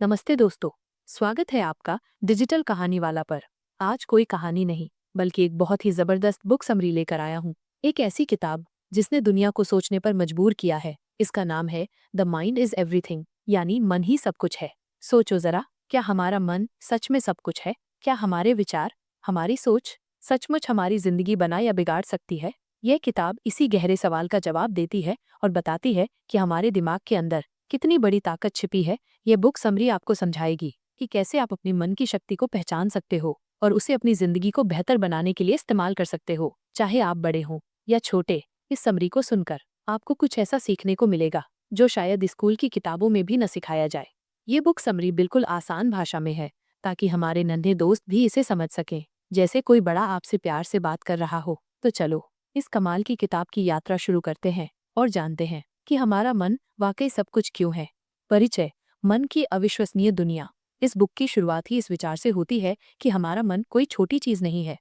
नमस्ते दोस्तों। स्वागत है आपका डिजिटल कहानी वाला पर। आज कोई कहानी नहीं बल्कि एक बहुत ही जबरदस्त बुक समरी लेकर आया हूँ। एक ऐसी किताब जिसने दुनिया को सोचने पर मजबूर किया है। इसका नाम है द माइंड इज एवरीथिंग, यानी मन ही सब कुछ है। सोचो जरा, क्या हमारा मन सच में सब कुछ है? क्या हमारे विचार, हमारी सोच सचमुच हमारी जिंदगी बना या बिगाड़ सकती है? यह किताब इसी गहरे सवाल का जवाब देती है और बताती है कि हमारे दिमाग के अंदर कितनी बड़ी ताकत छिपी है। ये बुक समरी आपको समझाएगी कि कैसे आप अपने मन की शक्ति को पहचान सकते हो और उसे अपनी जिंदगी को बेहतर बनाने के लिए इस्तेमाल कर सकते हो, चाहे आप बड़े हों या छोटे। इस समरी को सुनकर आपको कुछ ऐसा सीखने को मिलेगा जो शायद स्कूल की किताबों में भी न सिखाया जाए। ये बुक समरी बिल्कुल आसान भाषा में है ताकि हमारे नन्हे दोस्त भी इसे समझ सकें, जैसे कोई बड़ा आपसे प्यार से बात कर रहा हो। तो चलो इस कमाल की किताब की यात्रा शुरू करते हैं और जानते हैं कि हमारा मन वाकई सब कुछ क्यों है। परिचय। मन की अविश्वसनीय दुनिया। इस बुक की शुरुआत ही इस विचार से होती है कि हमारा मन कोई छोटी चीज नहीं है।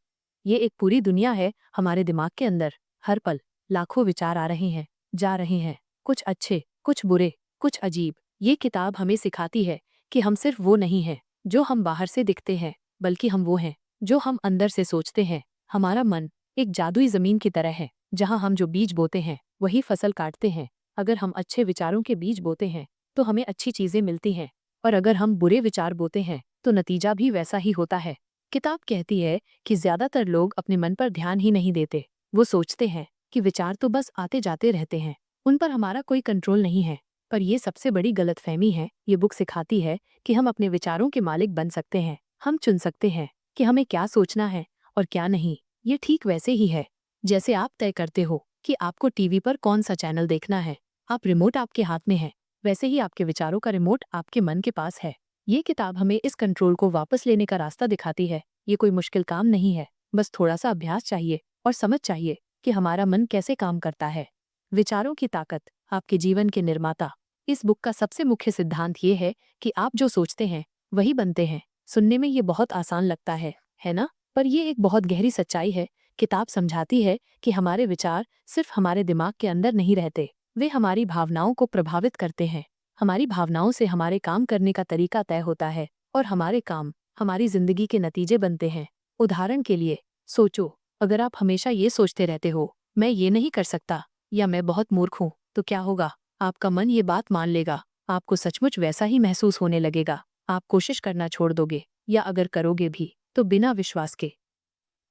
ये एक पूरी दुनिया है हमारे दिमाग के अंदर। हर पल लाखों विचार आ रहे हैं, जा रहे हैं, कुछ अच्छे, कुछ बुरे, कुछ अजीब। ये किताब हमें सिखाती है कि हम सिर्फ वो नहीं हैं जो हम बाहर से दिखते हैं, बल्कि हम वो हैं जो हम अंदर से सोचते हैं। हमारा मन एक जादुई जमीन की तरह है, जहाँ हम जो बीज बोते हैं वही फसल काटते हैं। अगर हम अच्छे विचारों के बीज बोते हैं तो हमें अच्छी चीजें मिलती हैं, और अगर हम बुरे विचार बोते हैं तो नतीजा भी वैसा ही होता है। किताब कहती है कि ज्यादातर लोग अपने मन पर ध्यान ही नहीं देते। वो सोचते हैं कि विचार तो बस आते जाते रहते हैं, उन पर हमारा कोई कंट्रोल नहीं है। पर यह सबसे बड़ी गलतफहमी है। ये बुक सिखाती है कि हम अपने विचारों के मालिक बन सकते हैं। हम चुन सकते हैं कि हमें क्या सोचना है और क्या नहीं। ये ठीक वैसे ही है जैसे आप तय करते हो कि आपको टीवी पर कौन सा चैनल देखना है। आप रिमोट आपके हाथ में है, वैसे ही आपके विचारों का रिमोट आपके मन के पास है। ये किताब हमें इस कंट्रोल को वापस लेने का रास्ता दिखाती है। ये कोई मुश्किल काम नहीं है, बस थोड़ा सा अभ्यास चाहिए और समझ चाहिए कि हमारा मन कैसे काम करता है। विचारों की ताकत, आपके जीवन के निर्माता। इस बुक का सबसे मुख्य सिद्धांत ये है कि आप जो सोचते हैं वही बनते हैं। सुनने में ये बहुत आसान लगता है ना? पर ये एक बहुत गहरी सच्चाई है। किताब समझाती है कि हमारे विचार सिर्फ हमारे दिमाग के अंदर नहीं रहते, वे हमारी भावनाओं को प्रभावित करते हैं। हमारी भावनाओं से हमारे काम करने का तरीका तय होता है और हमारे काम हमारी जिंदगी के नतीजे बनते हैं। उदाहरण के लिए सोचो, अगर आप हमेशा ये सोचते रहते हो, मैं ये नहीं कर सकता या मैं बहुत मूर्ख हूँ, तो क्या होगा? आपका मन ये बात मान लेगा। आपको सचमुच वैसा ही महसूस होने लगेगा। आप कोशिश करना छोड़ दोगे, या अगर करोगे भी तो बिना विश्वास के।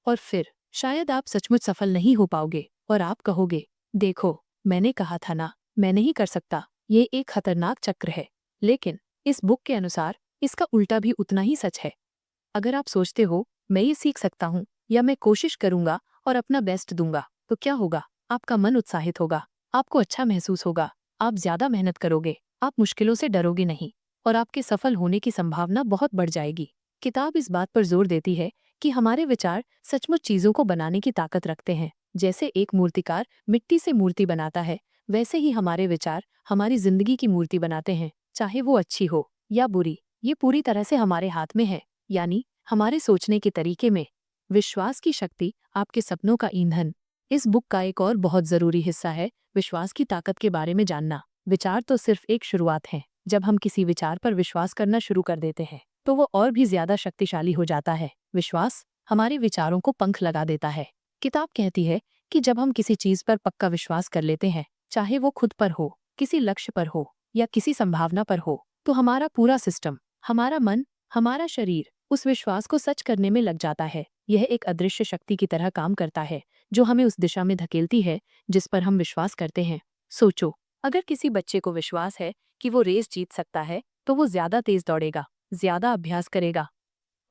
और फिर शायद आप सचमुच सफल नहीं हो पाओगे और आप कहोगे, देखो मैंने कहा था ना, मैं नहीं कर सकता। ये एक खतरनाक चक्र है। लेकिन इस बुक के अनुसार इसका उल्टा भी उतना ही सच है। अगर आप सोचते हो मैं ये सीख सकता हूँ या मैं कोशिश करूंगा और अपना बेस्ट दूंगा, तो क्या होगा? आपका मन उत्साहित होगा, आपको अच्छा महसूस होगा, आप ज्यादा मेहनत करोगे, आप मुश्किलों से डरोगे नहीं, और आपके सफल होने की संभावना बहुत बढ़ जाएगी। किताब इस बात पर जोर देती है कि हमारे विचार सचमुच चीजों को बनाने की ताकत रखते हैं। जैसे एक मूर्तिकार मिट्टी से मूर्ति बनाता है, वैसे ही हमारे विचार हमारी जिंदगी की मूर्ति बनाते हैं, चाहे वो अच्छी हो या बुरी। ये पूरी तरह से हमारे हाथ में है, यानी हमारे सोचने के तरीके में। विश्वास की शक्ति, आपके सपनों का ईंधन। इस बुक का एक और बहुत जरूरी हिस्सा है विश्वास की ताकत के बारे में जानना। विचार तो सिर्फ एक शुरुआत है। जब हम किसी विचार पर विश्वास करना शुरू कर देते हैं तो वो और भी ज्यादा शक्तिशाली हो जाता है। विश्वास हमारे विचारों को पंख लगा देता है। किताब कहती है कि जब हम किसी चीज पर पक्का विश्वास कर लेते हैं, चाहे वो खुद पर हो, किसी लक्ष्य पर हो या किसी संभावना पर हो, तो हमारा पूरा सिस्टम, हमारा मन, हमारा शरीर उस विश्वास को सच करने में लग जाता है। यह एक अदृश्य शक्ति की तरह काम करता है जो हमें उस दिशा में धकेलती है जिस पर हम विश्वास करते हैं। सोचो, अगर किसी बच्चे को विश्वास है कि वो रेस जीत सकता है, तो वो ज्यादा तेज दौड़ेगा, ज्यादा अभ्यास करेगा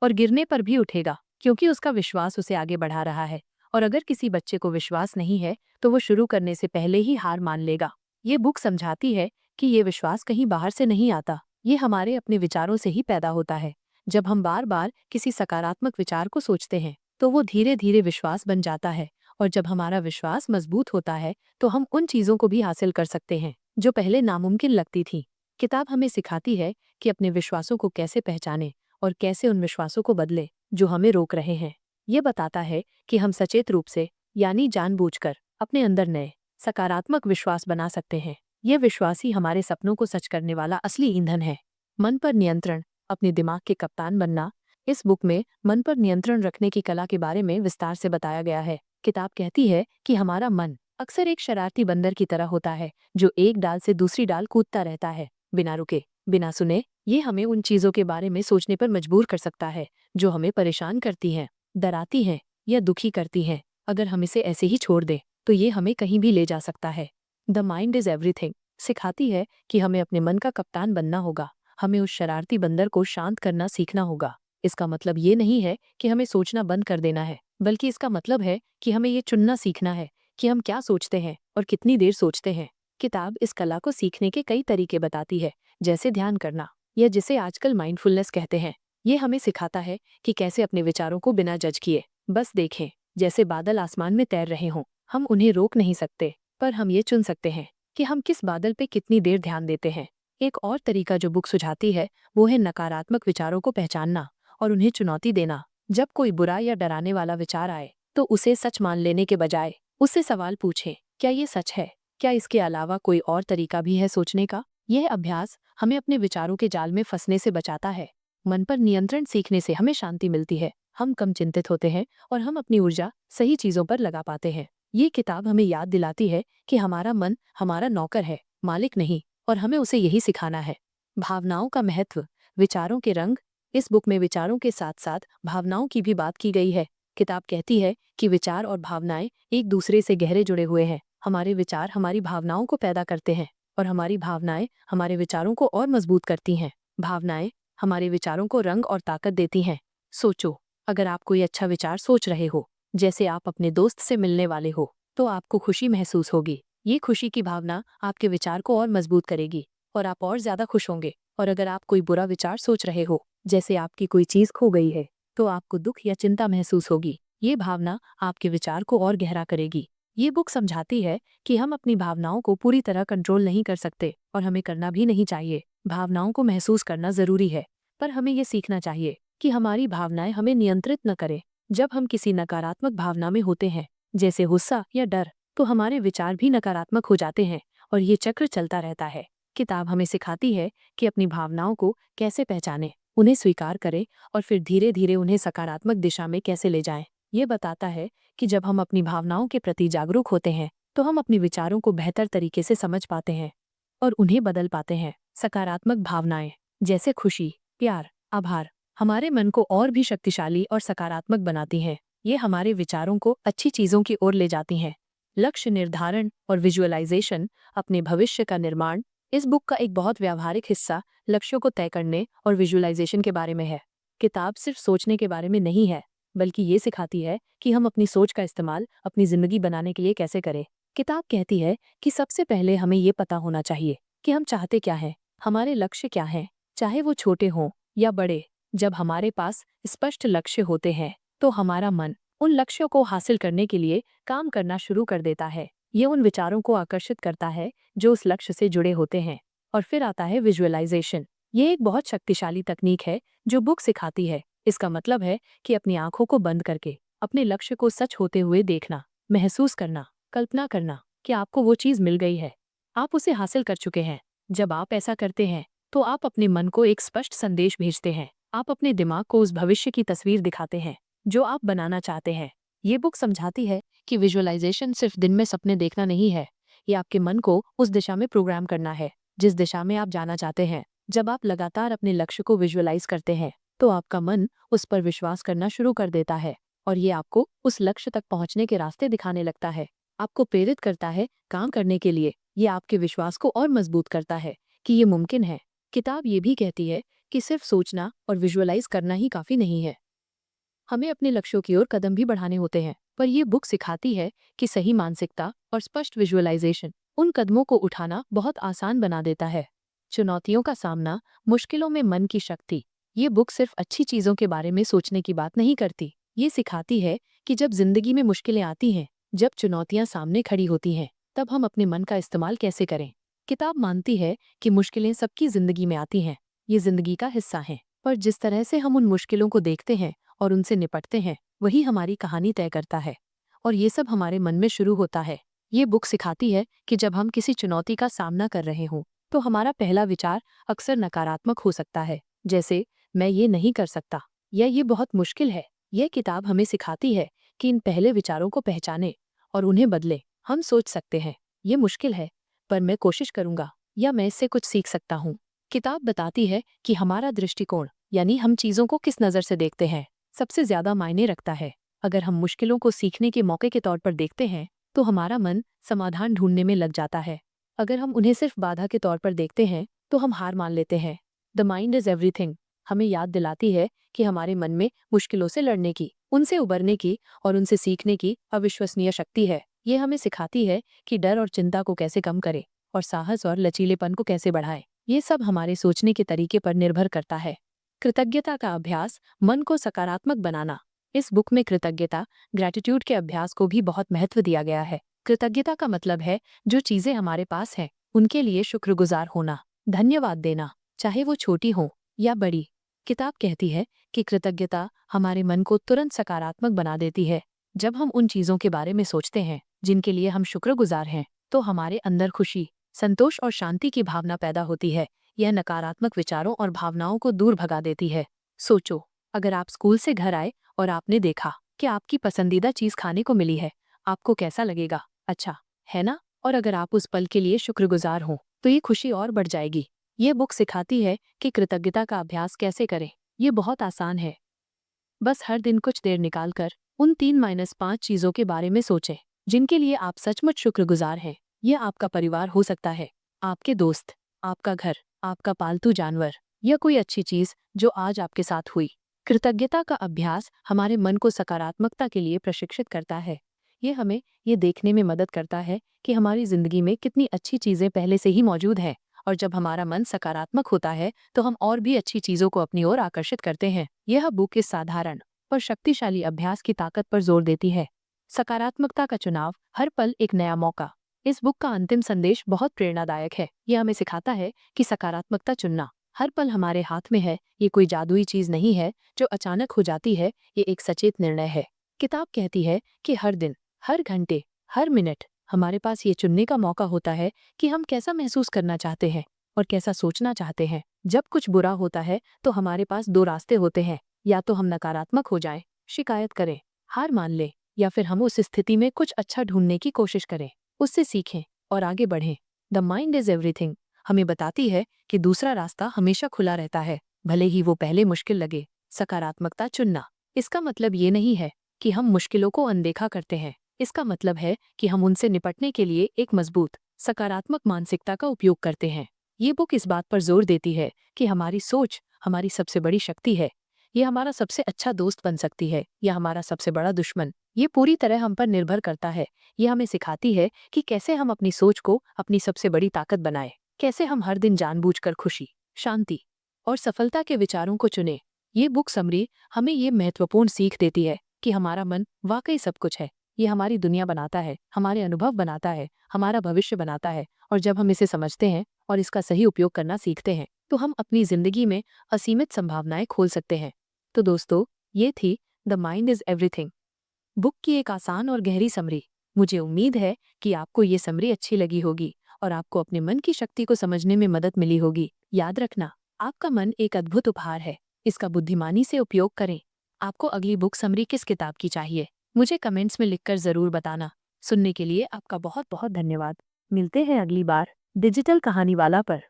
और गिरने पर भी उठेगा, क्योंकि उसका विश्वास उसे आगे बढ़ा रहा है। और अगर किसी बच्चे को विश्वास नहीं है तो वो शुरू करने से पहले ही हार मान लेगा। ये बुक समझाती है कि ये विश्वास कहीं बाहर से नहीं आता, ये हमारे अपने विचारों से ही पैदा होता है। जब हम बार बार किसी सकारात्मक विचार को सोचते हैं तो वो धीरे धीरे विश्वास बन जाता है, और जब हमारा विश्वास मजबूत होता है तो हम उन चीजों को भी हासिल कर सकते हैं जो पहले नामुमकिन लगती थी। किताब हमें सिखाती है कि अपने विश्वासों को कैसे पहचानें और कैसे उन विश्वासों को बदले जो हमें रोक रहे हैं। ये बताता है कि हम सचेत रूप से, यानी जानबूझकर, अपने अंदर नए सकारात्मक विश्वास बना सकते हैं। ये विश्वास ही हमारे सपनों को सच करने वाला असली ईंधन है। मन पर नियंत्रण, अपने दिमाग के कप्तान बनना। इस बुक में मन पर नियंत्रण रखने की कला के बारे में विस्तार से बताया गया है। किताब कहती है कि हमारा मन अक्सर एक शरारती बंदर की तरह होता है जो एक डाल से दूसरी डाल कूदता रहता है, बिना रुके, बिना सुने। ये हमें उन चीजों के बारे में सोचने पर मजबूर कर सकता है जो हमें परेशान करती हैं, डराती हैं या दुखी करती हैं। अगर हम इसे ऐसे ही छोड़ दें तो ये हमें कहीं भी ले जा सकता है। द माइंड इज एवरीथिंग सिखाती है कि हमें अपने मन का कप्तान बनना होगा। हमें उस शरारती बंदर को शांत करना सीखना होगा। इसका मतलब ये नहीं है कि हमें सोचना बंद कर देना है, बल्कि इसका मतलब है कि हमें ये चुनना सीखना है कि हम क्या सोचते हैं और कितनी देर सोचते हैं। किताब इस कला को सीखने के कई तरीके बताती है, जैसे ध्यान करना, या जिसे आजकल माइंडफुलनेस कहते हैं। ये हमें सिखाता है कि कैसे अपने विचारों को बिना जज किए बस देखें, जैसे बादल आसमान में तैर रहे हों। हम उन्हें रोक नहीं सकते, पर हम ये चुन सकते हैं कि हम किस बादल पे कितनी देर ध्यान देते हैं। एक और तरीका जो बुक सुझाती है वो है नकारात्मक विचारों को पहचानना और उन्हें चुनौती देना। जब कोई बुरा या डराने वाला विचार आए तो उसे सच मान लेने के बजाय उससे सवाल पूछें, क्या ये सच है? क्या इसके अलावा कोई और तरीका भी है सोचने का? यह अभ्यास हमें अपने विचारों के जाल में फंसने से बचाता है। मन पर नियंत्रण सीखने से हमें शांति मिलती है, हम कम चिंतित होते हैं और हम अपनी ऊर्जा सही चीजों पर लगा पाते हैं। ये किताब हमें याद दिलाती है कि हमारा मन हमारा नौकर है, मालिक नहीं, और हमें उसे यही सिखाना है। भावनाओं का महत्व, विचारों के रंग। इस बुक में विचारों के साथ साथ भावनाओं की भी बात की गई है। किताब कहती है कि विचार और भावनाएं एक दूसरे से गहरे जुड़े हुए हैं। हमारे विचार हमारी भावनाओं को पैदा करते हैं और हमारी भावनाएं हमारे विचारों को और मजबूत करती हैं। भावनाएं हमारे विचारों को रंग और ताकत देती हैं। सोचो, अगर आप कोई अच्छा विचार सोच रहे हो, जैसे आप अपने दोस्त से मिलने वाले हो, तो आपको खुशी महसूस होगी। ये खुशी की भावना आपके विचार को और मजबूत करेगी और आप और ज्यादा खुश होंगे। और अगर आप कोई बुरा विचार सोच रहे हो, जैसे आपकी कोई चीज खो गई है, तो आपको दुख या चिंता महसूस होगी। ये भावना आपके विचार को और गहरा करेगी। ये बुक समझाती है कि हम अपनी भावनाओं को पूरी तरह कंट्रोल नहीं कर सकते और हमें करना भी नहीं चाहिए। भावनाओं को महसूस करना जरूरी है, पर हमें ये सीखना चाहिए कि हमारी भावनाएं हमें नियंत्रित न करें। जब हम किसी नकारात्मक भावना में होते हैं, जैसे गुस्सा या डर, तो हमारे विचार भी नकारात्मक हो जाते हैं और ये चक्र चलता रहता है। किताब हमें सिखाती है कि अपनी भावनाओं को कैसे पहचानें, उन्हें स्वीकार करें और फिर धीरे धीरे उन्हें सकारात्मक दिशा में कैसे ले जाएं। ये बताता है कि जब हम अपनी भावनाओं के प्रति जागरूक होते हैं तो हम अपने विचारों को बेहतर तरीके से समझ पाते हैं और उन्हें बदल पाते हैं। सकारात्मक भावनाएं जैसे खुशी, प्यार, आभार हमारे मन को और भी शक्तिशाली और सकारात्मक बनाती हैं। ये हमारे विचारों को अच्छी चीजों की ओर ले जाती हैं। लक्ष्य निर्धारण और विजुअलाइजेशन, अपने भविष्य का निर्माण। इस बुक का एक बहुत व्यावहारिक हिस्सा लक्ष्यों को तय करने और विजुअलाइजेशन के बारे में है। किताब सिर्फ सोचने के बारे में नहीं है, बल्कि ये सिखाती है कि हम अपनी सोच का इस्तेमाल अपनी जिंदगी बनाने के लिए कैसे करें। किताब कहती है कि सबसे पहले हमें ये पता होना चाहिए कि हम चाहते क्या हैं, हमारे लक्ष्य क्या हैं, चाहे वो छोटे हों या बड़े। जब हमारे पास स्पष्ट लक्ष्य होते हैं तो हमारा मन उन लक्ष्यों को हासिल करने के लिए काम करना शुरू कर देता है। ये उन विचारों को आकर्षित करता है जो उस लक्ष्य से जुड़े होते हैं। और फिर आता है विजुअलाइजेशन। ये एक बहुत शक्तिशाली तकनीक है जो बुक सिखाती है। इसका मतलब है कि अपनी आंखों को बंद करके अपने लक्ष्य को सच होते हुए देखना, महसूस करना, कल्पना करना कि आपको वो चीज मिल गई है, आप उसे हासिल कर चुके हैं। जब आप ऐसा करते हैं तो आप अपने मन को एक स्पष्ट संदेश भेजते हैं। आप अपने दिमाग को उस भविष्य की तस्वीर दिखाते हैं जो आप बनाना चाहते हैं। ये बुक समझाती है कि विजुअलाइजेशन सिर्फ दिन में सपने देखना नहीं है, ये आपके मन को उस दिशा में प्रोग्राम करना है जिस दिशा में आप जाना चाहते हैं। जब आप लगातार अपने लक्ष्य को विजुअलाइज करते हैं तो आपका मन उस पर विश्वास करना शुरू कर देता है और ये आपको उस लक्ष्य तक पहुंचने के रास्ते दिखाने लगता है, आपको प्रेरित करता है काम करने के लिए। ये आपके विश्वास को और मजबूत करता है कि ये मुमकिन है। किताब ये भी कहती है कि सिर्फ सोचना और विजुअलाइज करना ही काफी नहीं है, हमें अपने लक्ष्यों की ओर कदम भी बढ़ाने होते हैं। पर यह बुक सिखाती है कि सही मानसिकता और स्पष्ट विजुअलाइजेशन उन कदमों को उठाना बहुत आसान बना देता है। चुनौतियों का सामना, मुश्किलों में मन की शक्ति। ये बुक सिर्फ अच्छी चीजों के बारे में सोचने की बात नहीं करती, ये सिखाती है कि जब जिंदगी में मुश्किलें आती हैं, जब चुनौतियां सामने खड़ी होती हैं, तब हम अपने मन का इस्तेमाल कैसे करें। किताब मानती है कि मुश्किलें सबकी जिंदगी में आती हैं, ये जिंदगी का हिस्सा हैं, पर जिस तरह से हम उन मुश्किलों को देखते हैं और उनसे निपटते हैं, वही हमारी कहानी तय करता है। और ये सब हमारे मन में शुरू होता है। ये बुक सिखाती है कि जब हम किसी चुनौती का सामना कर रहे हों तो हमारा पहला विचार अक्सर नकारात्मक हो सकता है, जैसे मैं ये नहीं कर सकता या ये बहुत मुश्किल है। यह किताब हमें सिखाती है कि इन पहले विचारों को पहचाने और उन्हें बदले। हम सोच सकते हैं, ये मुश्किल है, पर मैं कोशिश करूंगा, या मैं इससे कुछ सीख सकता हूँ। किताब बताती है कि हमारा दृष्टिकोण, यानी हम चीज़ों को किस नज़र से देखते हैं, सबसे ज्यादा मायने रखता है। अगर हम मुश्किलों को सीखने के मौके के तौर पर देखते हैं, तो हमारा मन समाधान ढूंढने में लग जाता है। अगर हम उन्हें सिर्फ बाधा के तौर पर देखते हैं, तो हम हार मान लेते हैं। द माइंड इज एवरीथिंग हमें याद दिलाती है कि हमारे मन में मुश्किलों से लड़ने की, उनसे उबरने की और उनसे सीखने की अविश्वसनीय शक्ति है। ये हमें सिखाती है कि डर और चिंता को कैसे कम करें और साहस और लचीलेपन को कैसे बढ़ाएं। ये सब हमारे सोचने के तरीके पर निर्भर करता है। कृतज्ञता का अभ्यास, मन को सकारात्मक बनाना। इस बुक में कृतज्ञता, ग्रैटिट्यूड के अभ्यास को भी बहुत महत्व दिया गया है। कृतज्ञता का मतलब है जो चीजें हमारे पास हैं उनके लिए शुक्रगुजार होना, धन्यवाद देना, चाहे वो छोटी हो या बड़ी। किताब कहती है कि कृतज्ञता हमारे मन को तुरंत सकारात्मक बना देती है। जब हम उन चीजों के बारे में सोचते हैं जिनके लिए हम शुक्रगुजार हैं, तो हमारे अंदर खुशी, संतोष और शांति की भावना पैदा होती है। यह नकारात्मक विचारों और भावनाओं को दूर भगा देती है। सोचो, अगर आप स्कूल से घर आए और आपने देखा कि आपकी पसंदीदा चीज खाने को मिली है, आपको कैसा लगेगा? अच्छा, है ना? और अगर आप उस पल के लिए शुक्रगुजार हो, तो ये खुशी और बढ़ जाएगी। ये बुक सिखाती है कि कृतज्ञता का अभ्यास कैसे करें। ये बहुत आसान है। बस हर दिन कुछ देर निकालकर उन 3-5 चीजों के बारे में सोचें जिनके लिए आप सचमुच शुक्रगुजार हैं। यह आपका परिवार हो सकता है, आपके दोस्त, आपका घर, आपका पालतू जानवर या कोई अच्छी चीज जो आज आपके साथ हुई। कृतज्ञता का अभ्यास हमारे मन को सकारात्मकता के लिए प्रशिक्षित करता है। ये हमें ये देखने में मदद करता है कि हमारी जिंदगी में कितनी अच्छी चीजें पहले से ही मौजूद हैं, और जब हमारा मन सकारात्मक होता है तो हम और भी अच्छी चीजों को अपनी ओर आकर्षित करते हैं। यह बुक इस साधारण पर शक्तिशाली अभ्यास की ताकत पर जोर देती है। सकारात्मकता का चुनाव, हर पल एक नया मौका। इस बुक का अंतिम संदेश बहुत प्रेरणादायक है। यह हमें सिखाता है कि सकारात्मकता चुनना हर पल हमारे हाथ में है। ये कोई जादुई चीज नहीं है जो अचानक हो जाती है, ये एक सचेत निर्णय है। किताब कहती है कि हर दिन, हर घंटे, हर मिनट हमारे पास ये चुनने का मौका होता है कि हम कैसा महसूस करना चाहते हैं और कैसा सोचना चाहते हैं। जब कुछ बुरा होता है तो हमारे पास दो रास्ते होते हैं, या तो हम नकारात्मक हो जाएं, शिकायत करें, हार मान लें, या फिर हम उस स्थिति में कुछ अच्छा ढूंढने की कोशिश करें, उससे सीखें और आगे बढ़ें। द माइंड इज एवरीथिंग हमें बताती है कि दूसरा रास्ता हमेशा खुला रहता है, भले ही वो पहले मुश्किल लगे। सकारात्मकता चुनना, इसका मतलब ये नहीं है कि हम मुश्किलों को अनदेखा करते हैं। इसका मतलब है कि हम उनसे निपटने के लिए एक मजबूत, सकारात्मक मानसिकता का उपयोग करते हैं। ये बुक इस बात पर जोर देती है कि हमारी सोच हमारी सबसे बड़ी शक्ति है। ये हमारा सबसे अच्छा दोस्त बन सकती है या हमारा सबसे बड़ा दुश्मन। ये पूरी तरह हम पर निर्भर करता है। ये हमें सिखाती है कि कैसे हम अपनी सोच को अपनी सबसे बड़ी ताकत बनाएं, कैसे हम हर दिन जानबूझकर खुशी, शांति और सफलता के विचारों को चुनें। ये बुक समरी हमें ये महत्वपूर्ण सीख देती है कि हमारा मन वाकई सब कुछ है। ये हमारी दुनिया बनाता है, हमारे अनुभव बनाता है, हमारा भविष्य बनाता है। और जब हम इसे समझते हैं और इसका सही उपयोग करना सीखते हैं, तो हम अपनी जिंदगी में असीमित संभावनाएं खोल सकते हैं। तो दोस्तों, ये थी the mind is everything book की एक आसान और गहरी समरी। मुझे उम्मीद है कि आपको ये समरी अच्छी लगी होगी और आपको अपने मन की शक्ति को समझने में मदद मिली होगी। याद रखना, आपका मन एक अद्भुत उपहार है, इसका बुद्धिमानी से उपयोग करें। आपको अगली बुक समरी किस किताब की चाहिए, मुझे कमेंट्स में लिखकर जरूर बताना। सुनने के लिए आपका बहुत बहुत धन्यवाद। मिलते हैं अगली बार डिजिटल कहानी वाला पर।